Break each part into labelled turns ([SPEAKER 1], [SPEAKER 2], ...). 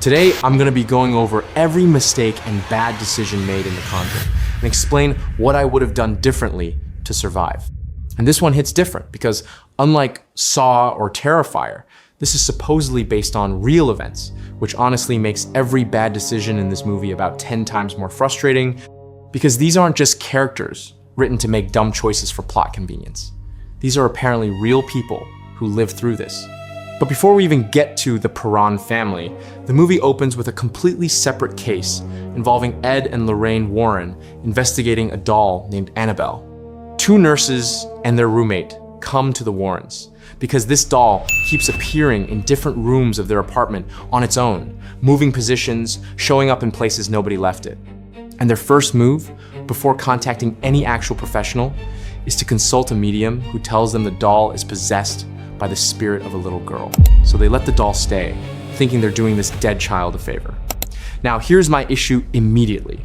[SPEAKER 1] Today, I'm gonna be going over every mistake and bad decision made in The Conjuring and explain what I would have done differently to survive. And this one hits different because unlike Saw or Terrifier, this is supposedly based on real events, which honestly makes every bad decision in this movie about 10 times more frustrating because these aren't just characters written to make dumb choices for plot convenience. These are apparently real people who lived through this. But before we even get to the Perron family, the movie opens with a completely separate case involving Ed and Lorraine Warren investigating a doll named Annabelle. Two nurses and their roommate come to the Warrens because this doll keeps appearing in different rooms of their apartment on its own, moving positions, showing up in places nobody left it. And their first move, before contacting any actual professional, is to consult a medium who tells them the doll is possessed by the spirit of a little girl. So they let the doll stay, thinking they're doing this dead child a favor. Now, here's my issue immediately.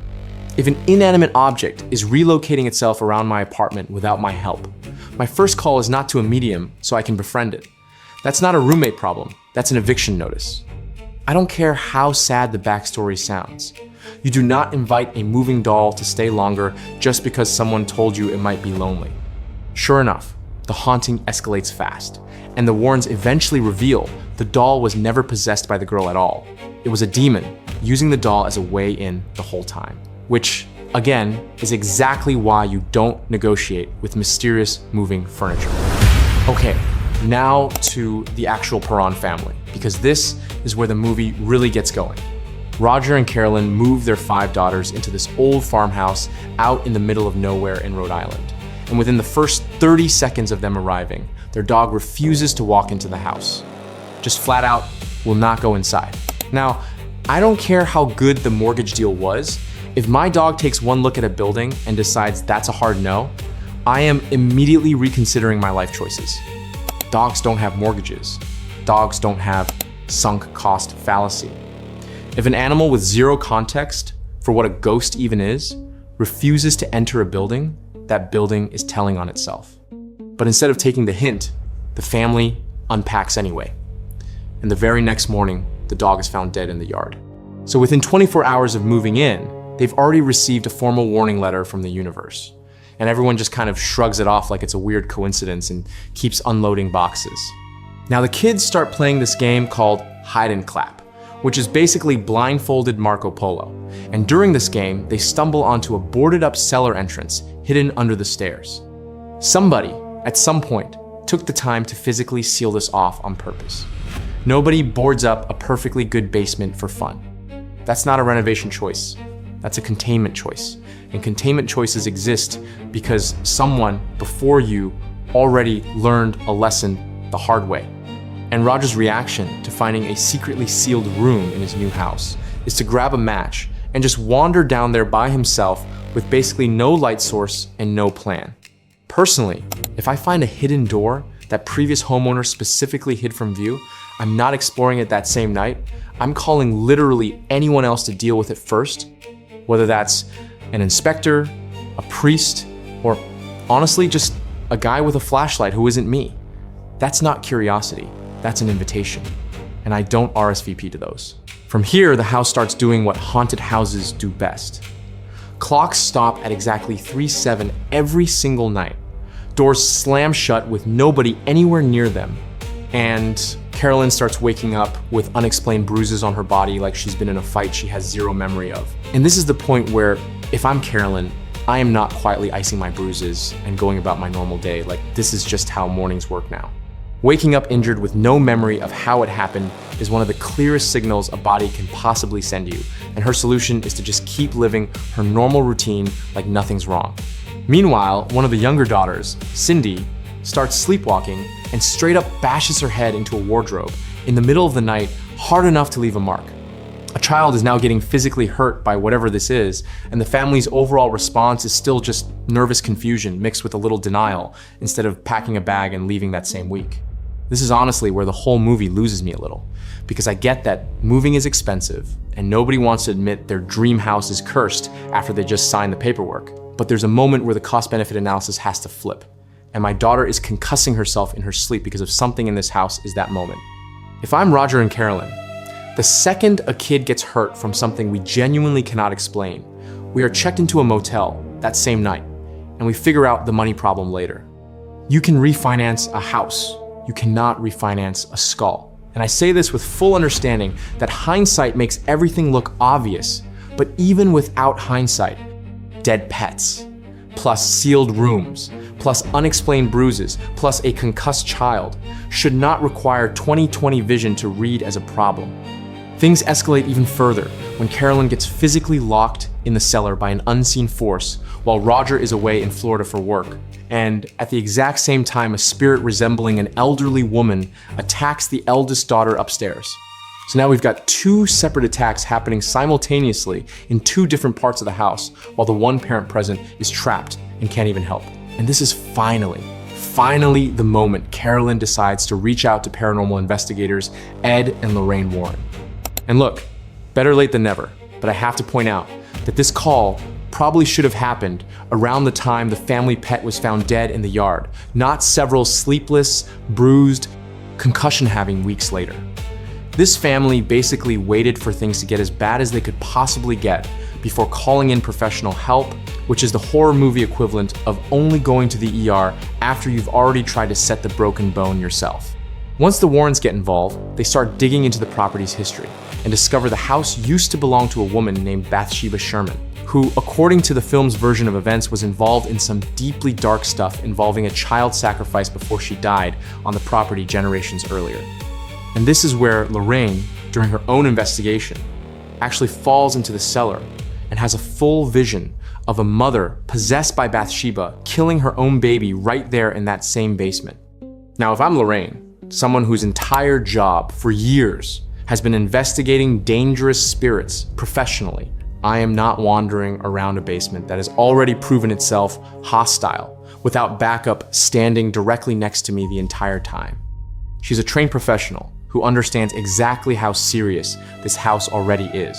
[SPEAKER 1] If an inanimate object is relocating itself around my apartment without my help, my first call is not to a medium so I can befriend it. That's not a roommate problem, that's an eviction notice. I don't care how sad the backstory sounds. You do not invite a moving doll to stay longer just because someone told you it might be lonely. Sure enough, the haunting escalates fast, and the Warrens eventually reveal the doll was never possessed by the girl at all. It was a demon, using the doll as a way in the whole time. Which, again, is exactly why you don't negotiate with mysterious moving furniture. Okay, now to the actual Perron family, because this is where the movie really gets going. Roger and Carolyn move their 5 daughters into this old farmhouse out in the middle of nowhere in Rhode Island. And within the first 30 seconds of them arriving, their dog refuses to walk into the house. Just flat out will not go inside. Now, I don't care how good the mortgage deal was. If my dog takes one look at a building and decides that's a hard no, I am immediately reconsidering my life choices. Dogs don't have mortgages. Dogs don't have sunk cost fallacy. If an animal with zero context for what a ghost even is refuses to enter a building, that building is telling on itself. But instead of taking the hint, the family unpacks anyway. And the very next morning, the dog is found dead in the yard. So within 24 hours of moving in, they've already received a formal warning letter from the universe. And everyone just kind of shrugs it off like it's a weird coincidence and keeps unloading boxes. Now the kids start playing this game called Hide and Clap, which is basically blindfolded Marco Polo. And during this game, they stumble onto a boarded up cellar entrance hidden under the stairs. Somebody, at some point, took the time to physically seal this off on purpose. Nobody boards up a perfectly good basement for fun. That's not a renovation choice. That's a containment choice. And containment choices exist because someone before you already learned a lesson the hard way. And Roger's reaction to finding a secretly sealed room in his new house is to grab a match and just wander down there by himself with basically no light source and no plan. Personally, if I find a hidden door that previous homeowners specifically hid from view, I'm not exploring it that same night. I'm calling literally anyone else to deal with it first, whether that's an inspector, a priest, or honestly, just a guy with a flashlight who isn't me. That's not curiosity, that's an invitation. And I don't RSVP to those. From here, the house starts doing what haunted houses do best. Clocks stop at exactly 3:07 every single night. Doors slam shut with nobody anywhere near them. And Carolyn starts waking up with unexplained bruises on her body like she's been in a fight she has zero memory of. And this is the point where, if I'm Carolyn, I am not quietly icing my bruises and going about my normal day. Like, this is just how mornings work now. Waking up injured with no memory of how it happened is one of the clearest signals a body can possibly send you, and her solution is to just keep living her normal routine like nothing's wrong. Meanwhile, one of the younger daughters, Cindy, starts sleepwalking and straight up bashes her head into a wardrobe in the middle of the night, hard enough to leave a mark. A child is now getting physically hurt by whatever this is, and the family's overall response is still just nervous confusion mixed with a little denial instead of packing a bag and leaving that same week. This is honestly where the whole movie loses me a little, because I get that moving is expensive and nobody wants to admit their dream house is cursed after they just signed the paperwork. But there's a moment where the cost-benefit analysis has to flip, and my daughter is concussing herself in her sleep because of something in this house is that moment. If I'm Roger and Carolyn, The second a kid gets hurt from something we genuinely cannot explain, we are checked into a motel that same night, and we figure out the money problem later. You can refinance a house. You cannot refinance a skull. And I say this with full understanding that hindsight makes everything look obvious, but even without hindsight, dead pets, plus sealed rooms, plus unexplained bruises, plus a concussed child should not require 20/20 vision to read as a problem. Things escalate even further when Carolyn gets physically locked in the cellar by an unseen force while Roger is away in Florida for work. And at the exact same time, a spirit resembling an elderly woman attacks the eldest daughter upstairs. So now we've got two separate attacks happening simultaneously in two different parts of the house, while the one parent present is trapped and can't even help. And this is finally the moment Carolyn decides to reach out to paranormal investigators Ed and Lorraine Warren. And look, better late than never, but I have to point out that this call probably should have happened around the time the family pet was found dead in the yard, not several sleepless, bruised, concussion-having weeks later. This family basically waited for things to get as bad as they could possibly get before calling in professional help, which is the horror movie equivalent of only going to the ER after you've already tried to set the broken bone yourself. Once the Warrens get involved, they start digging into the property's history and discover the house used to belong to a woman named Bathsheba Sherman, who, according to the film's version of events, was involved in some deeply dark stuff involving a child sacrifice before she died on the property generations earlier. And this is where Lorraine, during her own investigation, actually falls into the cellar and has a full vision of a mother possessed by Bathsheba killing her own baby right there in that same basement. Now, if I'm Lorraine, someone whose entire job for years has been investigating dangerous spirits professionally, I am not wandering around a basement that has already proven itself hostile without backup standing directly next to me the entire time. She's a trained professional who understands exactly how serious this house already is,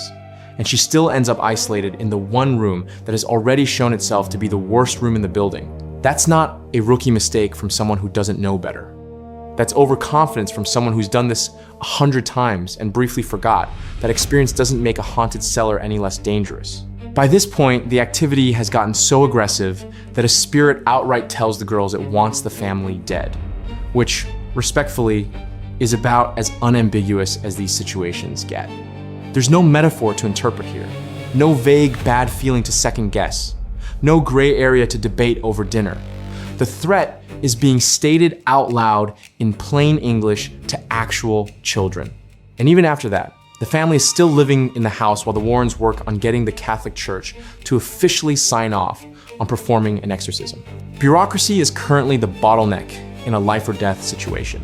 [SPEAKER 1] and she still ends up isolated in the one room that has already shown itself to be the worst room in the building. That's not a rookie mistake from someone who doesn't know better. That's overconfidence from someone who's done this 100 times and briefly forgot that experience doesn't make a haunted cellar any less dangerous. By this point, the activity has gotten so aggressive that a spirit outright tells the girls it wants the family dead, which, respectfully, is about as unambiguous as these situations get. There's no metaphor to interpret here, no vague bad feeling to second guess, no gray area to debate over dinner. The threat is being stated out loud in plain English to actual children. And even after that, the family is still living in the house while the Warrens work on getting the Catholic Church to officially sign off on performing an exorcism. Bureaucracy is currently the bottleneck in a life or death situation.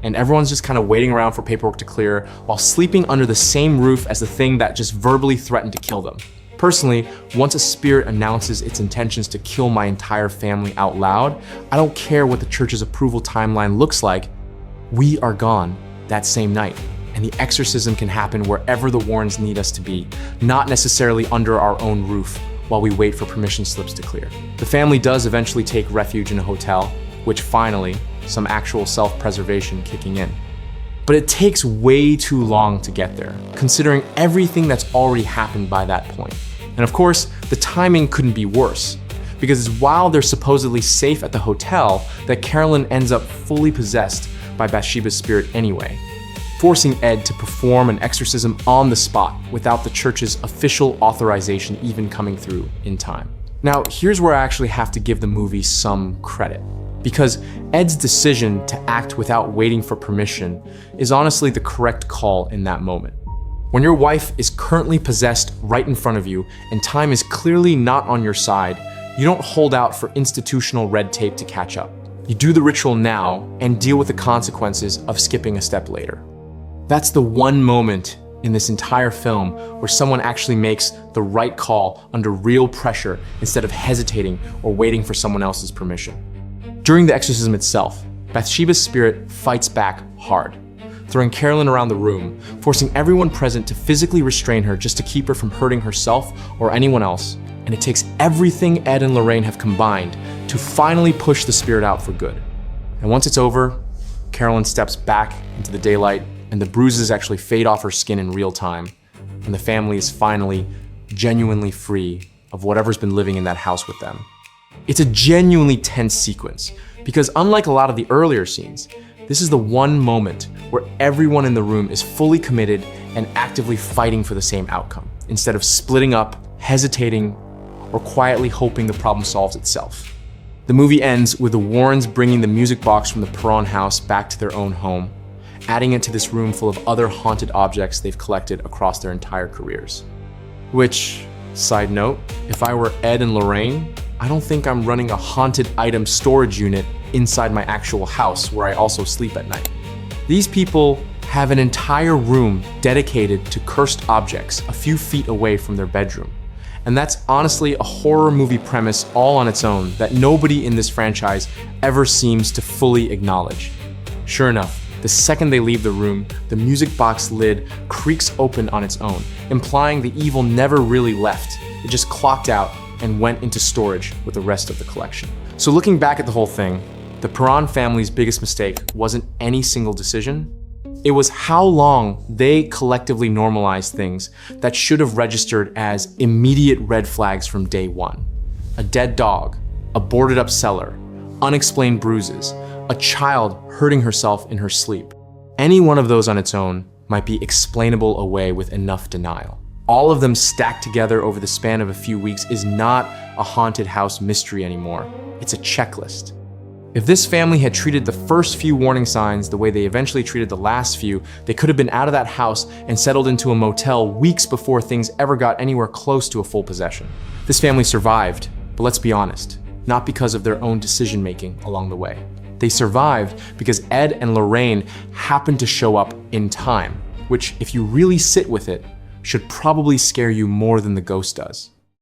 [SPEAKER 1] And everyone's just kind of waiting around for paperwork to clear while sleeping under the same roof as the thing that just verbally threatened to kill them. Personally, once a spirit announces its intentions to kill my entire family out loud, I don't care what the church's approval timeline looks like. We are gone that same night, and the exorcism can happen wherever the Warrens need us to be, not necessarily under our own roof while we wait for permission slips to clear. The family does eventually take refuge in a hotel, which finally, some actual self-preservation kicking in. But it takes way too long to get there, considering everything that's already happened by that point. And of course, the timing couldn't be worse, because it's while they're supposedly safe at the hotel that Carolyn ends up fully possessed by Bathsheba's spirit anyway, forcing Ed to perform an exorcism on the spot without the church's official authorization even coming through in time. Now, here's where I actually have to give the movie some credit, because Ed's decision to act without waiting for permission is honestly the correct call in that moment. When your wife is currently possessed right in front of you and time is clearly not on your side, you don't hold out for institutional red tape to catch up. You do the ritual now and deal with the consequences of skipping a step later. That's the one moment in this entire film where someone actually makes the right call under real pressure instead of hesitating or waiting for someone else's permission. During the exorcism itself, Bathsheba's spirit fights back hard, throwing Carolyn around the room, forcing everyone present to physically restrain her just to keep her from hurting herself or anyone else. And it takes everything Ed and Lorraine have combined to finally push the spirit out for good. And once it's over, Carolyn steps back into the daylight and the bruises actually fade off her skin in real time, and the family is finally genuinely free of whatever's been living in that house with them. It's a genuinely tense sequence, because unlike a lot of the earlier scenes, this is the one moment where everyone in the room is fully committed and actively fighting for the same outcome, instead of splitting up, hesitating, or quietly hoping the problem solves itself. The movie ends with the Warrens bringing the music box from the Perron house back to their own home, adding it to this room full of other haunted objects they've collected across their entire careers. Which, side note, if I were Ed and Lorraine, I don't think I'm running a haunted item storage unit inside my actual house where I also sleep at night. These people have an entire room dedicated to cursed objects a few feet away from their bedroom. And that's honestly a horror movie premise all on its own that nobody in this franchise ever seems to fully acknowledge. Sure enough, the second they leave the room, the music box lid creaks open on its own, implying the evil never really left. It just clocked out and went into storage with the rest of the collection. So looking back at the whole thing, the Perron family's biggest mistake wasn't any single decision. It was how long they collectively normalized things that should have registered as immediate red flags from day one. A dead dog, a boarded up cellar, unexplained bruises, a child hurting herself in her sleep. Any one of those on its own might be explainable away with enough denial. All of them stacked together over the span of a few weeks is not a haunted house mystery anymore. It's a checklist. If this family had treated the first few warning signs the way they eventually treated the last few, they could have been out of that house and settled into a motel weeks before things ever got anywhere close to a full possession. This family survived, but let's be honest, not because of their own decision-making along the way. They survived because Ed and Lorraine happened to show up in time, which, if you really sit with it, should probably scare you more than the ghost does.